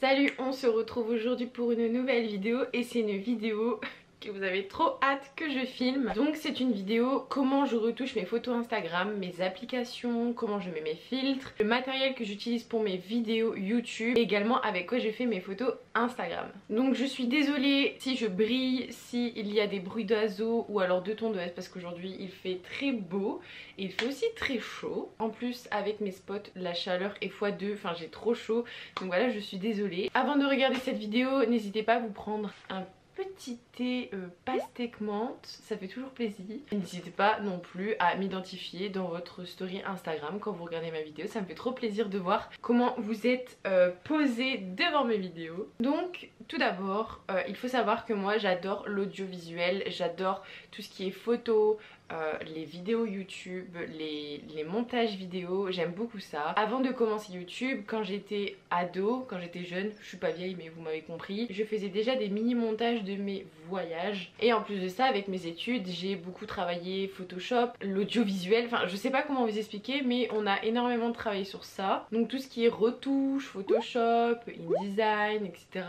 Salut, on se retrouve aujourd'hui pour une nouvelle vidéo et c'est une vidéo que vous avez trop hâte que je filme. Donc c'est une vidéo comment je retouche mes photos Instagram, mes applications, comment je mets mes filtres, le matériel que j'utilise pour mes vidéos YouTube et également avec quoi je fais mes photos Instagram. Donc je suis désolée si je brille, si il y a des bruits d'oiseaux ou alors de tondeuse parce qu'aujourd'hui il fait très beau et il fait aussi très chaud. En plus avec mes spots la chaleur est x2, enfin j'ai trop chaud, donc voilà je suis désolée. Avant de regarder cette vidéo n'hésitez pas à vous prendre un petit thé pastèque menthe, ça fait toujours plaisir. N'hésitez pas non plus à m'identifier dans votre story Instagram quand vous regardez ma vidéo, ça me fait trop plaisir de voir comment vous êtes posé devant mes vidéos. Donc tout d'abord il faut savoir que moi j'adore l'audiovisuel, j'adore tout ce qui est photo, les vidéos YouTube, les montages vidéo, j'aime beaucoup ça. Avant de commencer YouTube, quand j'étais ado, quand j'étais jeune, je suis pas vieille mais vous m'avez compris, je faisais déjà des mini montages de mes voyages. Et en plus de ça, avec mes études, j'ai beaucoup travaillé Photoshop, l'audiovisuel, enfin je sais pas comment vous expliquer mais on a énormément travaillé sur ça. Donc tout ce qui est retouche, Photoshop, InDesign, etc.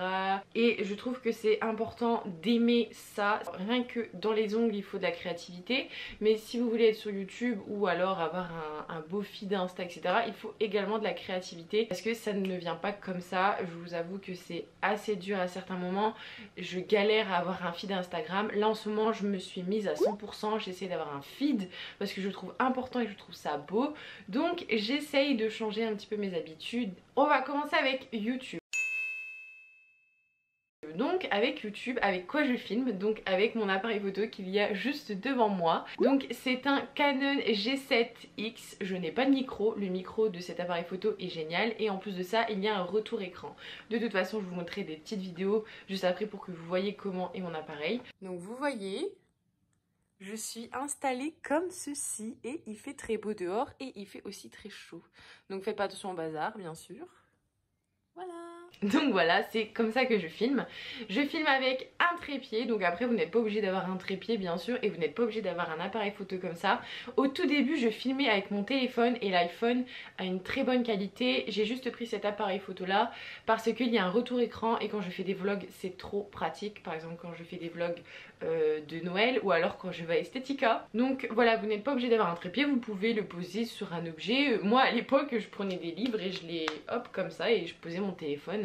Et je trouve que c'est important d'aimer ça. Rien que dans les ongles il faut de la créativité. Mais si vous voulez être sur YouTube ou alors avoir un beau feed Insta etc, il faut également de la créativité parce que ça ne vient pas comme ça. Je vous avoue que c'est assez dur à certains moments. Je galère à avoir un feed Instagram. Là en ce moment je me suis mise à 100%, j'essaie d'avoir un feed parce que je le trouve important et je trouve ça beau. Donc j'essaye de changer un petit peu mes habitudes. On va commencer avec YouTube. Donc avec YouTube, avec quoi je filme? Donc avec mon appareil photo qu'il y a juste devant moi. Donc c'est un Canon G7X, je n'ai pas de micro, le micro de cet appareil photo est génial et en plus de ça il y a un retour écran. De toute façon je vous montrerai des petites vidéos juste après pour que vous voyez comment est mon appareil. Donc vous voyez, je suis installée comme ceci et il fait très beau dehors et il fait aussi très chaud. Donc faites pas attention au bazar bien sûr. Voilà. Donc voilà, c'est comme ça que je filme. Je filme avec un trépied, donc après vous n'êtes pas obligé d'avoir un trépied bien sûr et vous n'êtes pas obligé d'avoir un appareil photo comme ça. Au tout début je filmais avec mon téléphone et l'iPhone a une très bonne qualité. J'ai juste pris cet appareil photo là parce qu'il y a un retour écran et quand je fais des vlogs c'est trop pratique. Par exemple quand je fais des vlogs de Noël ou alors quand je vais à Estetica. Donc voilà, vous n'êtes pas obligé d'avoir un trépied, vous pouvez le poser sur un objet. Moi à l'époque je prenais des livres et je les hop comme ça et je posais mon téléphone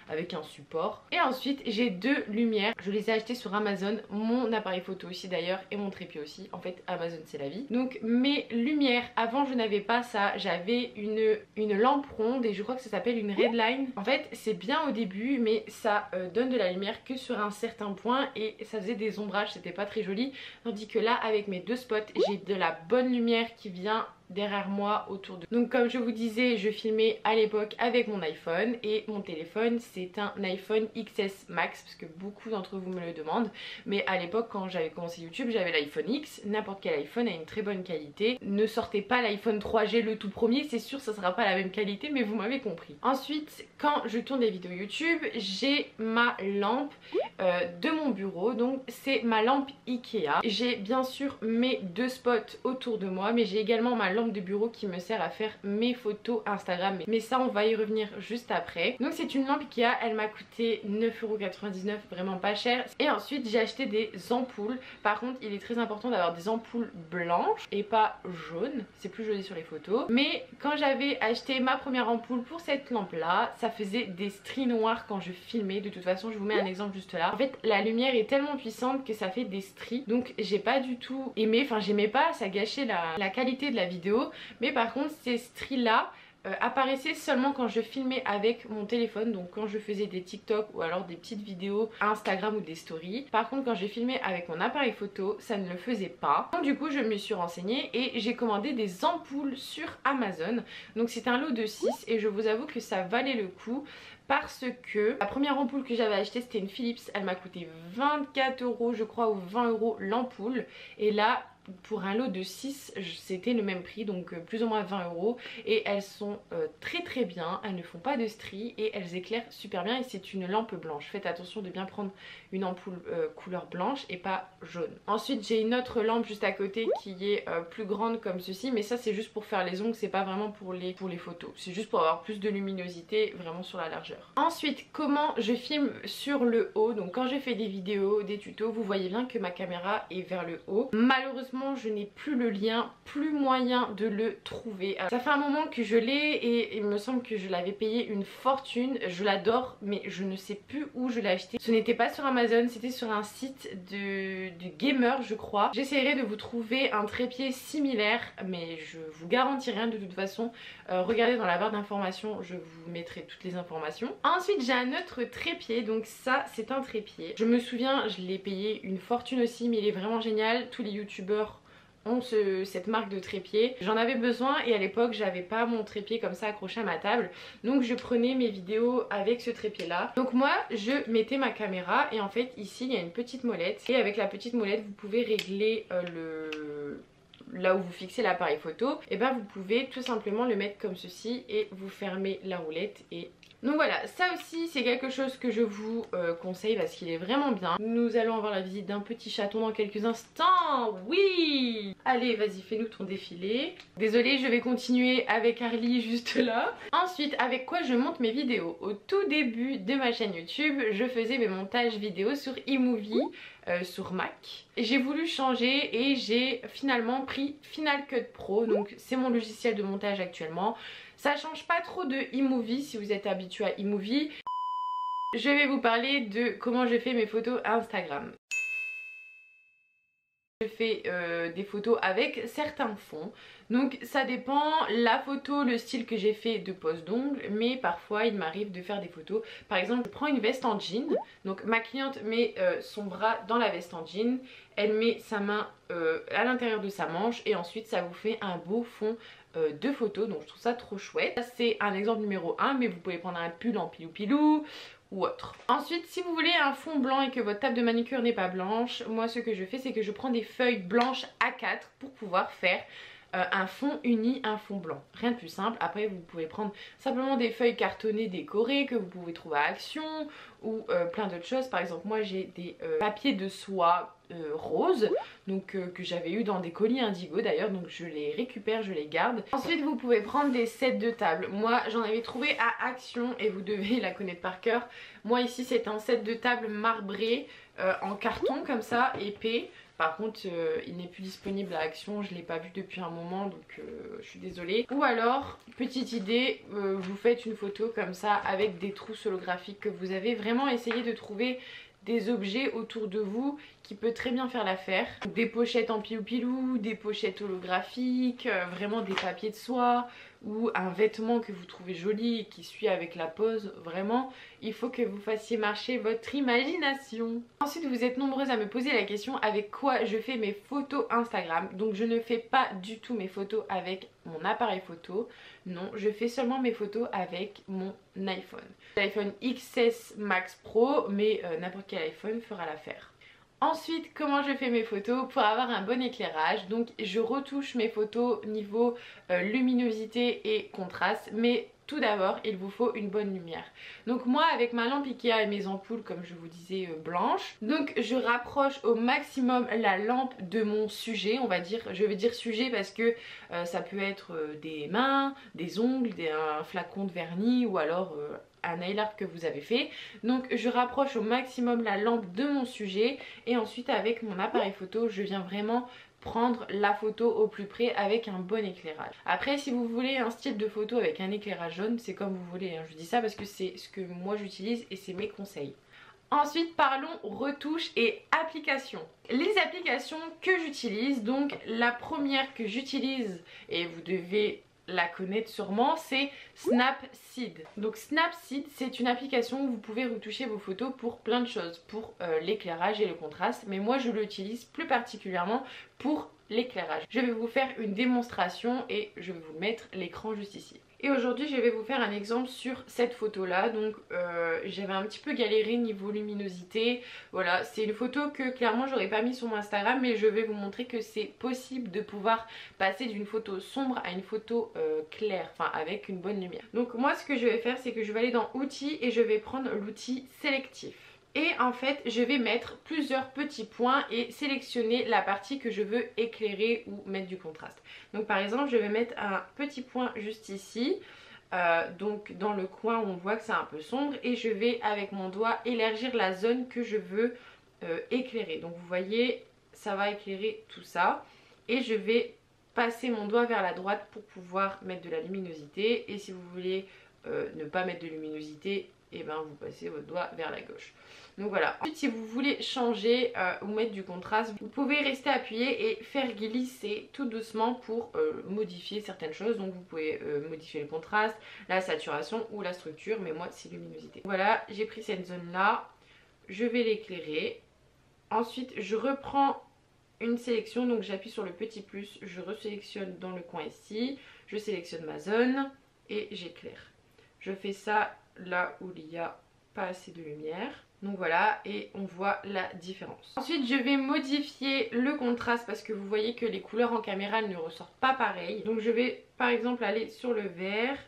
avec un support. Et ensuite j'ai deux lumières, je les ai achetées sur Amazon, mon appareil photo aussi d'ailleurs et mon trépied aussi. En fait Amazon c'est la vie. Donc mes lumières, avant je n'avais pas ça, j'avais une lampe ronde et je crois que ça s'appelle une Redline. En fait c'est bien au début mais ça donne de la lumière que sur un certain point et ça faisait des ombrages, c'était pas très joli. Tandis que là avec mes deux spots j'ai de la bonne lumière qui vient derrière moi autour de... Donc comme je vous disais je filmais à l'époque avec mon iPhone et mon téléphone c'est un iPhone XS Max parce que beaucoup d'entre vous me le demandent, mais à l'époque quand j'avais commencé YouTube j'avais l'iPhone X. N'importe quel iPhone a une très bonne qualité, ne sortez pas l'iPhone 3G le tout premier, c'est sûr ça sera pas la même qualité mais vous m'avez compris. Ensuite quand je tourne des vidéos YouTube j'ai ma lampe de mon bureau, donc c'est ma lampe Ikea. J'ai bien sûr mes deux spots autour de moi mais j'ai également ma lampe de bureau qui me sert à faire mes photos Instagram, mais ça on va y revenir juste après. Donc c'est une lampe Ikea, elle m'a coûté 9,99€, vraiment pas cher. Et ensuite j'ai acheté des ampoules. Par contre il est très important d'avoir des ampoules blanches et pas jaunes, c'est plus joli sur les photos. Mais quand j'avais acheté ma première ampoule pour cette lampe là, ça faisait des stries noirs quand je filmais. De toute façon je vous mets un exemple juste là. En fait la lumière est tellement puissante que ça fait des stries, donc j'ai pas du tout aimé, enfin j'aimais pas, ça gâchait la qualité de la vidéo. Mais par contre ces stries là apparaissaient seulement quand je filmais avec mon téléphone, donc quand je faisais des TikTok ou alors des petites vidéos Instagram ou des stories. Par contre quand j'ai filmé avec mon appareil photo ça ne le faisait pas. Donc du coup je me suis renseignée et j'ai commandé des ampoules sur Amazon. Donc c'est un lot de 6 et je vous avoue que ça valait le coup parce que la première ampoule que j'avais achetée c'était une Philips, elle m'a coûté 24€ je crois ou 20€ l'ampoule et là pour un lot de 6 c'était le même prix, donc plus ou moins 20 €, et elles sont très bien, elles ne font pas de stries et elles éclairent super bien, et c'est une lampe blanche. Faites attention de bien prendre une ampoule couleur blanche et pas jaune. Ensuite j'ai une autre lampe juste à côté qui est plus grande comme ceci, mais ça c'est juste pour faire les ongles, c'est pas vraiment pour les photos, c'est juste pour avoir plus de luminosité vraiment sur la largeur. Ensuite comment je filme sur le haut, donc quand je fais des vidéos, des tutos, vous voyez bien que ma caméra est vers le haut. Malheureusement je n'ai plus le lien, plus moyen de le trouver. Alors, ça fait un moment que je l'ai et il me semble que je l'avais payé une fortune, je l'adore mais je ne sais plus où je l'ai acheté. Ce n'était pas sur Amazon, c'était sur un site de gamer je crois. J'essaierai de vous trouver un trépied similaire mais je vous garantis rien de toute façon. Regardez dans la barre d'informations, je vous mettrai toutes les informations. Ensuite j'ai un autre trépied, donc ça c'est un trépied. Je me souviens, je l'ai payé une fortune aussi mais il est vraiment génial. Tous les youtubeurs ont cette marque de trépied. J'en avais besoin et à l'époque j'avais pas mon trépied comme ça accroché à ma table, donc je prenais mes vidéos avec ce trépied là. Donc moi je mettais ma caméra et en fait ici il y a une petite molette et avec la petite molette vous pouvez régler là où vous fixez l'appareil photo, et ben vous pouvez tout simplement le mettre comme ceci et vous fermez la roulette. Et donc voilà, ça aussi c'est quelque chose que je vous conseille parce qu'il est vraiment bien. Nous allons avoir la visite d'un petit chaton dans quelques instants. Oui, allez vas-y fais-nous ton défilé. Désolée, je vais continuer avec Harley juste là. Ensuite avec quoi je monte mes vidéos. Au tout début de ma chaîne YouTube je faisais mes montages vidéo sur iMovie sur Mac. J'ai voulu changer et j'ai finalement pris Final Cut Pro, donc c'est mon logiciel de montage actuellement. Ça change pas trop de iMovie si vous êtes habitué à iMovie. Je vais vous parler de comment je fais mes photos Instagram. Je fais des photos avec certains fonds, donc ça dépend la photo, le style que j'ai fait de pose d'ongles, mais parfois il m'arrive de faire des photos. Par exemple je prends une veste en jean, donc ma cliente met son bras dans la veste en jean, elle met sa main à l'intérieur de sa manche et ensuite ça vous fait un beau fond de photos, donc je trouve ça trop chouette. Ça c'est un exemple numéro 1, mais vous pouvez prendre un pull en pilou pilou ou autre. Ensuite si vous voulez un fond blanc et que votre table de manucure n'est pas blanche, moi ce que je fais c'est que je prends des feuilles blanches A4 pour pouvoir faire un fond uni, un fond blanc. Rien de plus simple. Après vous pouvez prendre simplement des feuilles cartonnées décorées que vous pouvez trouver à Action ou plein d'autres choses. Par exemple moi j'ai des papiers de soie rose, donc que j'avais eu dans des colis Indigo d'ailleurs, donc je les récupère, je les garde. Ensuite vous pouvez prendre des sets de table. Moi j'en avais trouvé à Action et vous devez la connaître par cœur. Moi ici c'est un set de table marbré en carton comme ça, épais. Par contre il n'est plus disponible à Action, je l'ai pas vu depuis un moment, donc je suis désolée. Ou alors, petite idée, vous faites une photo comme ça avec des trousses holographiques que vous avez. Vraiment essayé de trouver des objets autour de vous qui peut très bien faire l'affaire. Des pochettes en pilou pilou, des pochettes holographiques, vraiment des papiers de soie ou un vêtement que vous trouvez joli et qui suit avec la pose. Vraiment il faut que vous fassiez marcher votre imagination. Ensuite vous êtes nombreuses à me poser la question avec quoi je fais mes photos Instagram. Donc je ne fais pas du tout mes photos avec mon appareil photo, non, je fais seulement mes photos avec mon iPhone. L'iPhone XS Max Pro, mais n'importe quel iPhone fera l'affaire. Ensuite comment je fais mes photos pour avoir un bon éclairage. Donc je retouche mes photos niveau luminosité et contraste, mais tout d'abord il vous faut une bonne lumière. Donc moi avec ma lampe Ikea et mes ampoules comme je vous disais blanches, donc je rapproche au maximum la lampe de mon sujet, on va dire, je vais dire sujet parce que ça peut être des mains, des ongles, un flacon de vernis ou alors un nail art que vous avez fait. Donc je rapproche au maximum la lampe de mon sujet et ensuite avec mon appareil photo je viens vraiment prendre la photo au plus près avec un bon éclairage. Après si vous voulez un style de photo avec un éclairage jaune, c'est comme vous voulez, hein. Je dis ça parce que c'est ce que moi j'utilise et c'est mes conseils. Ensuite parlons retouches et applications. Les applications que j'utilise, donc la première que j'utilise et vous devez la connaître sûrement, c'est Snapseed. Donc Snapseed c'est une application où vous pouvez retoucher vos photos pour plein de choses, pour l'éclairage et le contraste, mais moi je l'utilise plus particulièrement pour l'éclairage. Je vais vous faire une démonstration et je vais vous mettre l'écran juste ici. Et aujourd'hui je vais vous faire un exemple sur cette photo là. Donc j'avais un petit peu galéré niveau luminosité. Voilà, c'est une photo que clairement j'aurais pas mis sur mon Instagram, mais je vais vous montrer que c'est possible de pouvoir passer d'une photo sombre à une photo claire, enfin avec une bonne lumière. Donc moi ce que je vais faire, c'est que je vais aller dans outils et je vais prendre l'outil sélectif. Et en fait je vais mettre plusieurs petits points et sélectionner la partie que je veux éclairer ou mettre du contraste. Donc par exemple je vais mettre un petit point juste ici, donc dans le coin où on voit que c'est un peu sombre, et je vais avec mon doigt élargir la zone que je veux éclairer. Donc vous voyez, ça va éclairer tout ça, et je vais passer mon doigt vers la droite pour pouvoir mettre de la luminosité. Et si vous voulez ne pas mettre de luminosité, et ben vous passez votre doigt vers la gauche. Donc voilà. Ensuite si vous voulez changer ou mettre du contraste, vous pouvez rester appuyé et faire glisser tout doucement pour modifier certaines choses. Donc vous pouvez modifier le contraste, la saturation ou la structure, mais moi c'est luminosité. Voilà, j'ai pris cette zone là, je vais l'éclairer. Ensuite je reprends une sélection, donc j'appuie sur le petit plus, je resélectionne dans le coin ici, je sélectionne ma zone et j'éclaire. Je fais ça là où il n'y a pas assez de lumière. Donc voilà, et on voit la différence. Ensuite je vais modifier le contraste parce que vous voyez que les couleurs en caméra ne ressortent pas pareil. Donc je vais par exemple aller sur le vert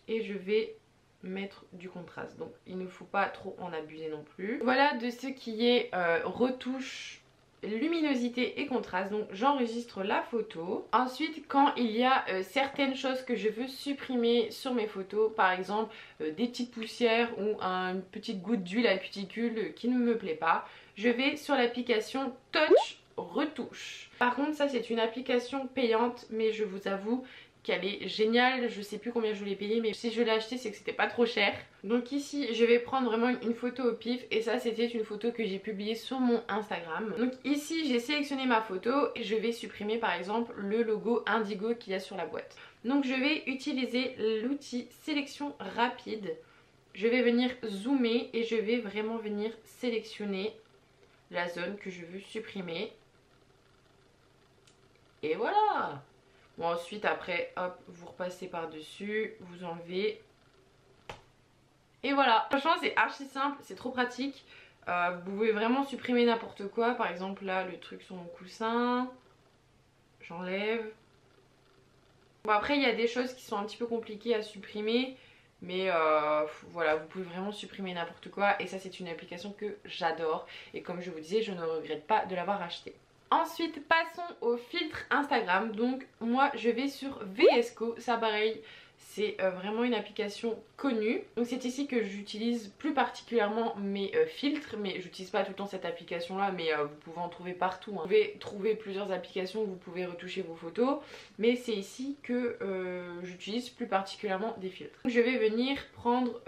et je vais mettre du contraste. Donc il ne faut pas trop en abuser non plus. Voilà de ce qui est retouche, luminosité et contraste. Donc j'enregistre la photo. Ensuite quand il y a certaines choses que je veux supprimer sur mes photos, par exemple des petites poussières ou une petite goutte d'huile à cuticule qui ne me plaît pas, je vais sur l'application Touch Retouche. Par contre ça c'est une application payante, mais je vous avoue qu'elle est géniale. Je sais plus combien je l'ai payé, mais si je l'ai acheté c'est que c'était pas trop cher. Donc ici je vais prendre vraiment une photo au pif, et ça c'était une photo que j'ai publiée sur mon Instagram. Donc ici j'ai sélectionné ma photo et je vais supprimer par exemple le logo Indigo qu'il y a sur la boîte. Donc je vais utiliser l'outil sélection rapide. Je vais venir zoomer et je vais vraiment venir sélectionner la zone que je veux supprimer. Et voilà. Bon ensuite après hop, vous repassez par dessus, vous enlevez. Et voilà, franchement c'est archi simple, c'est trop pratique. Vous pouvez vraiment supprimer n'importe quoi. Par exemple là le truc sur mon coussin, j'enlève. Bon après il y a des choses qui sont un petit peu compliquées à supprimer, mais voilà, vous pouvez vraiment supprimer n'importe quoi. Et ça c'est une application que j'adore, et comme je vous disais je ne regrette pas de l'avoir acheté. Ensuite passons au filtre Instagram. Donc moi je vais sur VSCO, ça pareil c'est vraiment une application connue. Donc c'est ici que j'utilise plus particulièrement mes filtres, mais j'utilise pas tout le temps cette application là, mais vous pouvez en trouver partout, hein. Vous pouvez trouver plusieurs applications où vous pouvez retoucher vos photos, mais c'est ici que j'utilise plus particulièrement des filtres. Donc, je vais venir prendre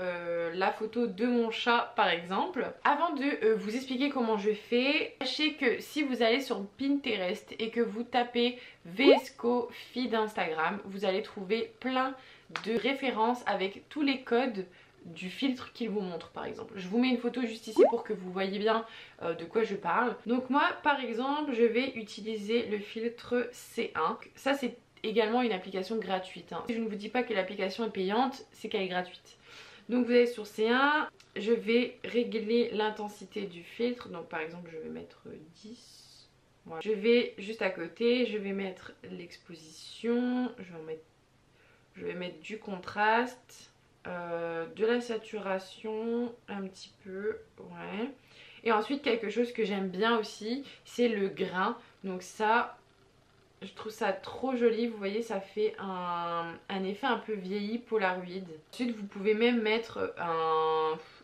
la photo de mon chat par exemple. Avant de vous expliquer comment je fais, sachez que si vous allez sur Pinterest et que vous tapez VSCO feed Instagram, vous allez trouver plein de références avec tous les codes du filtre qu'il vous montre. Par exemple je vous mets une photo juste ici pour que vous voyez bien de quoi je parle. Donc moi par exemple je vais utiliser le filtre C1. Ça c'est également une application gratuite, hein. Je ne vous dis pas que l'application est payante, c'est qu'elle est gratuite. Donc vous allez sur C1, je vais régler l'intensité du filtre. Donc par exemple je vais mettre 10. Voilà. Je vais juste à côté, je vais mettre l'exposition, je vais mettre du contraste, de la saturation un petit peu, ouais. Et ensuite quelque chose que j'aime bien aussi, c'est le grain. Donc ça, je trouve ça trop joli, vous voyez ça fait un effet un peu vieilli Polaroid. Ensuite vous pouvez même mettre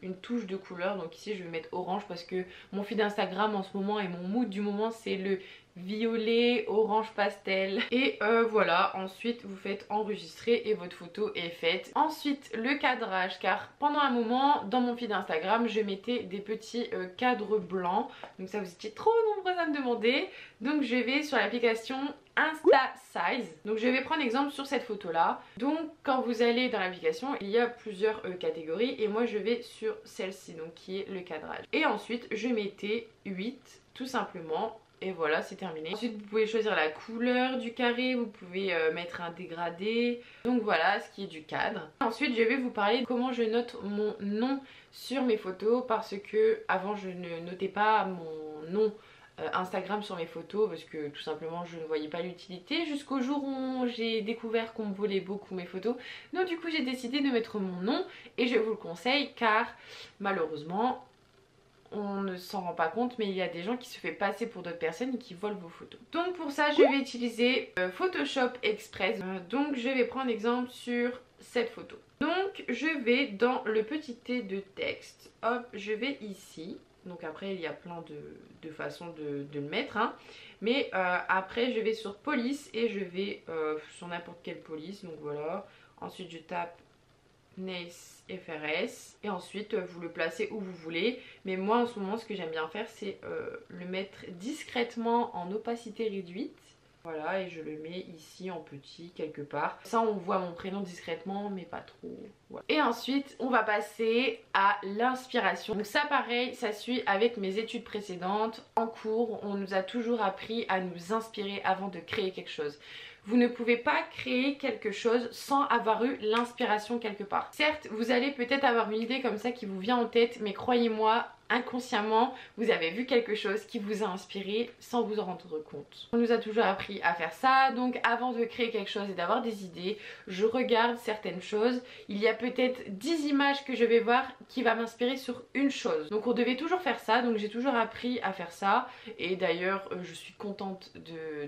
une touche de couleur. Donc ici je vais mettre orange parce que mon feed Instagram en ce moment et mon mood du moment c'est le violet, orange pastel. Et voilà, ensuite vous faites enregistrer et votre photo est faite. Ensuite le cadrage, car pendant un moment dans mon feed Instagram je mettais des petits cadres blancs. Donc ça vous étiez trop nombreux à me demander. Donc je vais sur l'application Insta Size. Donc je vais prendre exemple sur cette photo là. Donc quand vous allez dans l'application il y a plusieurs catégories et moi je vais sur celle-ci, donc qui est le cadrage. Et ensuite je mettais 8 tout simplement. et voilà, c'est terminé. Ensuite vous pouvez choisir la couleur du carré, vous pouvez mettre un dégradé. Donc voilà ce qui est du cadre. Ensuite je vais vous parler de comment je note mon nom sur mes photos, parce que avant je ne notais pas mon nom Instagram sur mes photos parce que tout simplement je ne voyais pas l'utilité, jusqu'au jour où j'ai découvert qu'on me volait beaucoup mes photos. Donc du coup j'ai décidé de mettre mon nom et je vous le conseille car malheureusement on ne s'en rend pas compte, mais il y a des gens qui se font passer pour d'autres personnes et qui volent vos photos. Donc pour ça je vais utiliser Photoshop Express. Donc je vais prendre exemple sur cette photo. Donc je vais dans le petit T de texte, hop, je vais ici. Donc après il y a plein de façons de le mettre hein. Mais après je vais sur police et je vais sur n'importe quelle police. Donc voilà, ensuite je tape Nice FRS et ensuite vous le placez où vous voulez. Mais moi en ce moment ce que j'aime bien faire c'est le mettre discrètement en opacité réduite. Voilà, et je le mets ici en petit quelque part. Ça on voit mon prénom discrètement mais pas trop. Voilà. Et ensuite on va passer à l'inspiration. Donc ça pareil, ça suit avec mes études précédentes. En cours on nous a toujours appris à nous inspirer avant de créer quelque chose. Vous ne pouvez pas créer quelque chose sans avoir eu l'inspiration quelque part. Certes vous allez peut-être avoir une idée comme ça qui vous vient en tête, mais croyez-moi, inconsciemment vous avez vu quelque chose qui vous a inspiré sans vous en rendre compte. On nous a toujours appris à faire ça, donc avant de créer quelque chose et d'avoir des idées, je regarde certaines choses. Il y a peut-être 10 images que je vais voir qui va m'inspirer sur une chose. Donc on devait toujours faire ça, donc j'ai toujours appris à faire ça. Et d'ailleurs je suis contente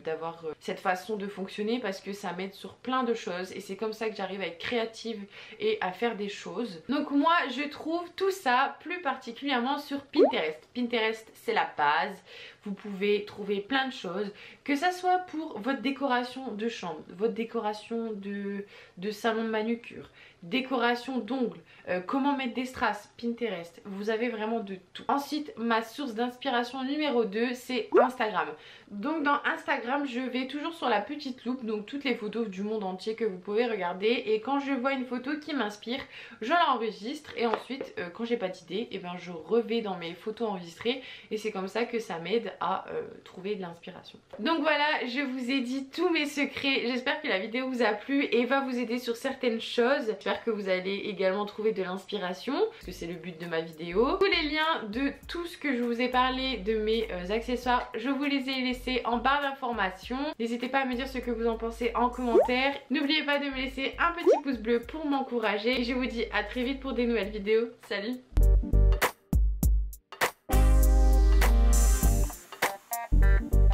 d'avoir cette façon de fonctionner parce que ça m'aide sur plein de choses et c'est comme ça que j'arrive à être créative et à faire des choses. Donc moi je trouve tout ça plus particulièrement sur Pinterest. Pinterest c'est la base, vous pouvez trouver plein de choses, que ça soit pour votre décoration de chambre, votre décoration de salon de manucure, décoration d'ongles, comment mettre des strass, Pinterest, vous avez vraiment de tout. Ensuite ma source d'inspiration numéro 2 c'est Instagram. Donc dans Instagram je vais toujours sur la petite loupe, donc toutes les photos du monde entier que vous pouvez regarder, et quand je vois une photo qui m'inspire je l'enregistre et ensuite quand j'ai pas d'idée et ben je revais dans mes photos enregistrées et c'est comme ça que ça m'aide à trouver de l'inspiration. Donc voilà, je vous ai dit tous mes secrets, j'espère que la vidéo vous a plu et va vous aider sur certaines choses. J'espère que vous allez également trouver de l'inspiration parce que c'est le but de ma vidéo. Tous les liens de tout ce que je vous ai parlé de mes accessoires, je vous les ai laissés en barre d'informations. N'hésitez pas à me dire ce que vous en pensez en commentaire. N'oubliez pas de me laisser un petit pouce bleu pour m'encourager et je vous dis à très vite pour des nouvelles vidéos. Salut!